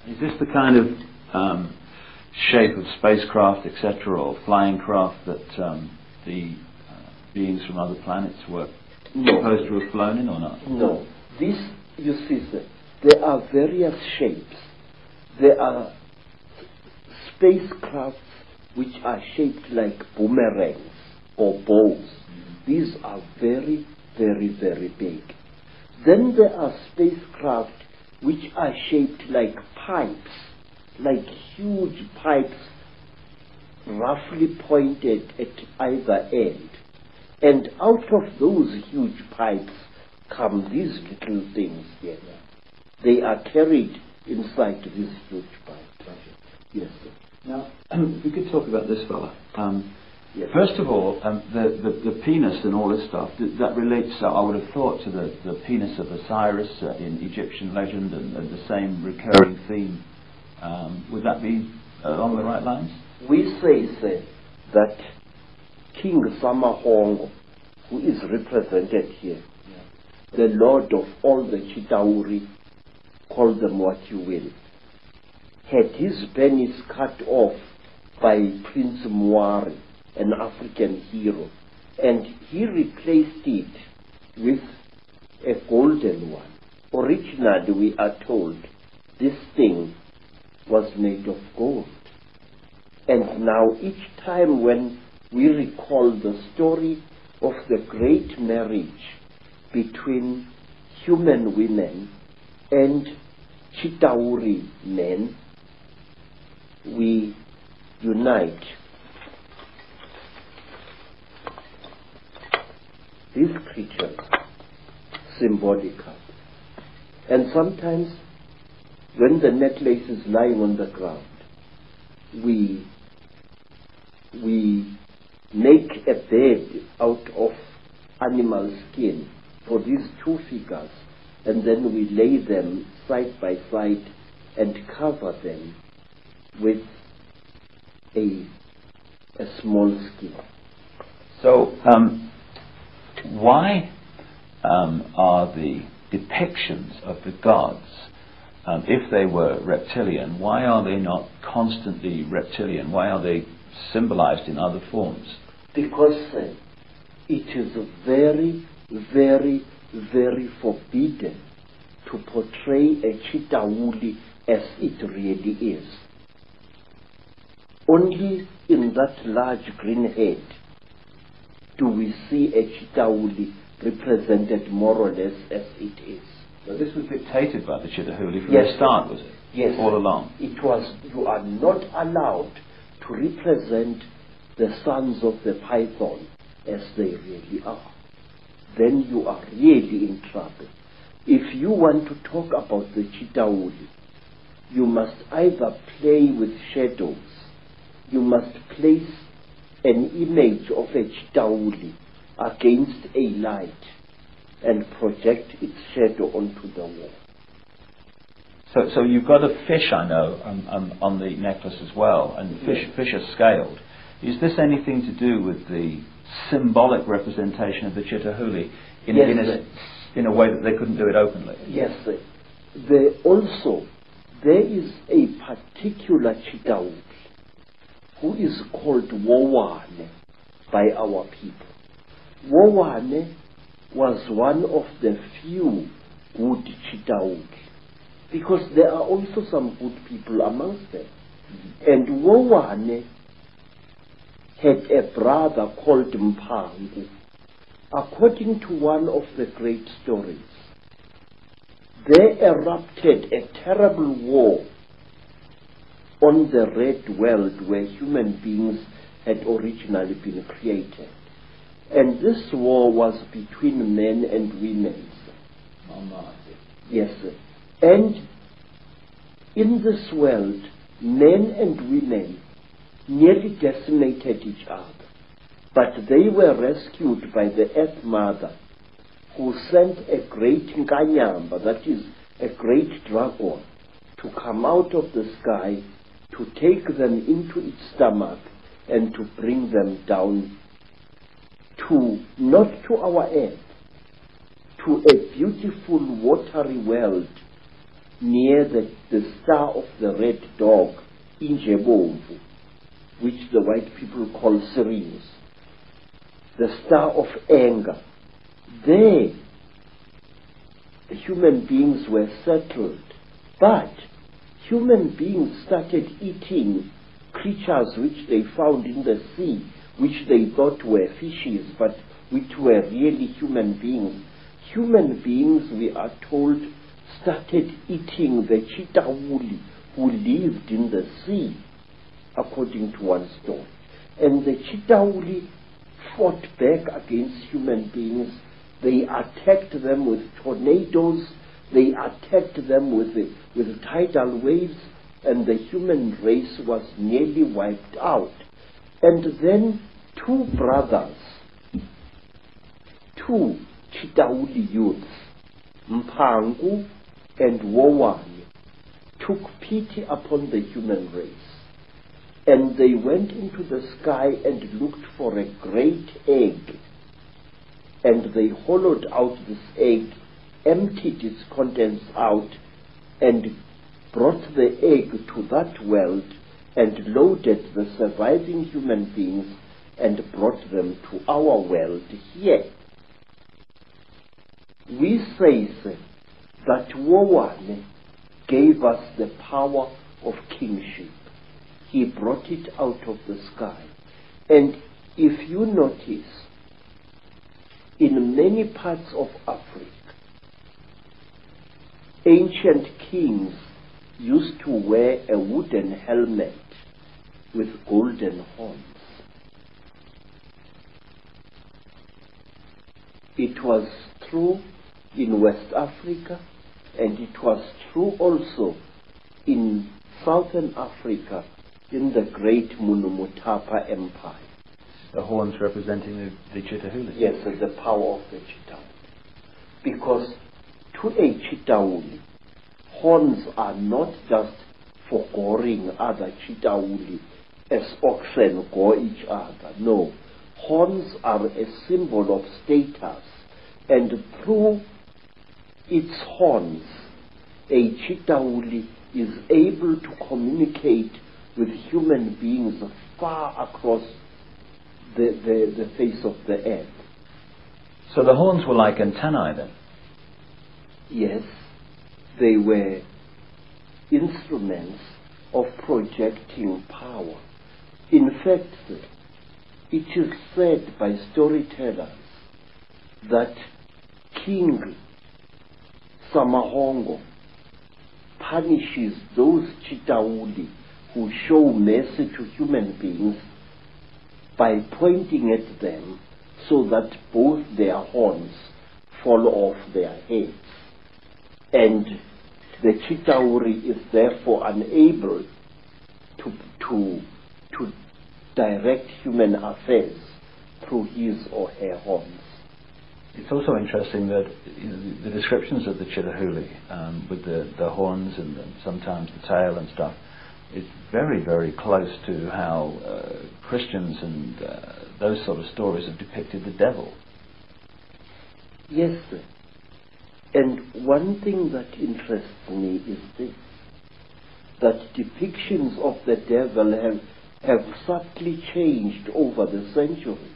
Is this the kind of shape of spacecraft, etc., or flying craft that the beings from other planets were supposed to have flown in, or not? No. This, you see, sir, there are various shapes. There are spacecrafts which are shaped like boomerangs or bows. These are very, very, very big. Then there are spacecraft which are shaped like pipes, like huge pipes, roughly pointed at either end. And out of those huge pipes come these little things here. They are carried inside these huge pipes. Yes, sir. Now, we could talk about this fella. Yes. First of all, the penis and all this stuff, that relates, I would have thought, to the penis of Osiris in Egyptian legend, and the same recurring theme. Would that be along the right lines? We say, sir, that King Samahongo, who is represented here, the lord of all the Chitauri, call them what you will, had his penis cut off by Prince Muari, an African hero, and he replaced it with a golden one. Originally, we are told, this thing was made of gold. And now each time when we recall the story of the great marriage between human women and Chitauri men, we unite these creatures symbolically. And sometimes when the necklace is lying on the ground, we make a bed out of animal skin for these two figures, and then we lay them side by side and cover them with a small skin. So, why are the depictions of the gods, if they were reptilian, why are they not constantly reptilian? Why are they symbolized in other forms? Because it is very, very, very forbidden to portray a Chitauli as it really is. Only in that large green head do we see a Chitauli represented more or less as it is. But this was dictated by the Chitauli from Yes, the start, was it? Yes. All along. It was, you are not allowed to represent the sons of the python as they really are. Then you are really in trouble. If you want to talk about the Chitauli, you must either play with shadows, you must place an image of a Chitauli against a light and project its shadow onto the wall. So you've got a fish, I know, on the necklace as well, and fish are scaled. Is this anything to do with the symbolic representation of the Chitauli in a way that they couldn't do it openly? Yes, there is a particular Chitauli who is called Wowane by our people. Wowane was one of the few good Chitauli, because there are also some good people amongst them. And Wowane had a brother called Mpangu. According to one of the great stories, there erupted a terrible war on the red world where human beings had originally been created. And this war was between men and women. Yes, sir. And in this world, men and women nearly decimated each other. But they were rescued by the Earth Mother, who sent a great Nkanyamba, that is, a great dragon, to come out of the sky, to take them into its stomach, and to bring them down to, not to our earth, to a beautiful watery world near the star of the red dog, Injebomvu, which the white people call Sirius, the star of anger. There, human beings were settled, but human beings started eating creatures which they found in the sea, which they thought were fishes, but which were really human beings. Human beings, we are told, started eating the chitawuli who lived in the sea, according to one story. And the chitawuli fought back against human beings. They attacked them with tornadoes, they attacked them with tidal waves, and the human race was nearly wiped out. And then two brothers, two Chitawuli youths, Mpangu and Wowane, took pity upon the human race. And they went into the sky and looked for a great egg. And they hollowed out this egg, emptied its contents out, and brought the egg to that world and loaded the surviving human beings and brought them to our world here. We say that Wowane gave us the power of kingship. He brought it out of the sky. And if you notice, in many parts of Africa, ancient kings used to wear a wooden helmet with golden horns. It was true in West Africa, and it was true also in Southern Africa in the great Mutwa Empire. The horns representing the Chitahuli. Yes, the power of the Chitahuli. Because to a Chitahuli, horns are not just for goring other Chitahuli as oxen gore each other. No, horns are a symbol of status, and through its horns, a Chitahuli is able to communicate with human beings far across the face of the earth. So the horns were like antennae then? Yes, they were instruments of projecting power. In fact, it is said by storytellers that King Samahongo punishes those Chitahuli who show mercy to human beings by pointing at them so that both their horns fall off their heads. And the Chitahuri is therefore unable to direct human affairs through his or her horns. It's also interesting that the descriptions of the Chitahuli, with the horns and sometimes the tail and stuff, is very, very close to how Christians and those sort of stories have depicted the devil. Yes, sir. And one thing that interests me is this, that depictions of the devil have subtly changed over the centuries.